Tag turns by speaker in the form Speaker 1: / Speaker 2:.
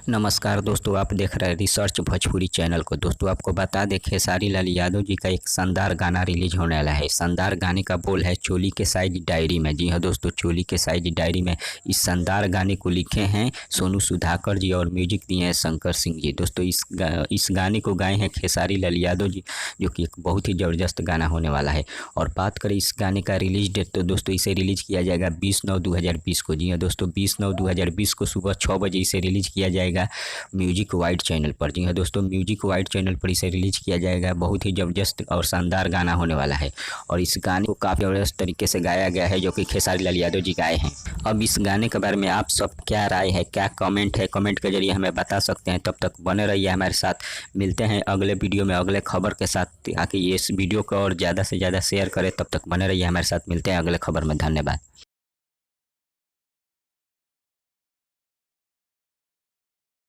Speaker 1: नमस्कार दोस्तों, आप देख रहे हैं रिसर्च भोजपुरी चैनल को। दोस्तों आपको बता दें, खेसारी लाल यादव जी का एक शानदार गाना रिलीज होने वाला है। शानदार गाने का बोल है चोली के साइज डायरी में। जी हाँ दोस्तों, चोली के साइज डायरी में इस शानदार गाने को लिखे हैं सोनू सुधाकर जी और म्यूजिक दिए हैं शंकर सिंह जी। दोस्तों इस गाने को गाए हैं खेसारी लाल यादव जी, जो कि एक बहुत ही ज़बरदस्त गाना होने वाला है। और बात करें इस गाने का रिलीज डेट, तो दोस्तों इसे रिलीज किया जाएगा 20/9/2020 को। जी हाँ दोस्तों, 20/9/2020 को सुबह 6 बजे इसे रिलीज किया जाएगा म्यूजिक वाइड चैनल पर। जी हाँ दोस्तों, म्यूजिक वाइड चैनल पर इसे रिलीज किया जाएगा। बहुत ही जबरदस्त और शानदार गाना होने वाला है और इस गाने को काफ़ी जबरदस्त तरीके से गाया गया है, जो कि खेसारी लाल यादव जी गाए हैं। अब इस गाने के बारे में आप सब क्या राय है, क्या कमेंट है, कमेंट के जरिए हमें बता सकते हैं। तब तक बने रहिए हमारे साथ। मिलते हैं अगले वीडियो में अगले खबर के साथ, ताकि ये इस वीडियो को और ज़्यादा से ज़्यादा शेयर करें। तब तक बने रहिए हमारे साथ। मिलते हैं अगले खबर में। धन्यवाद।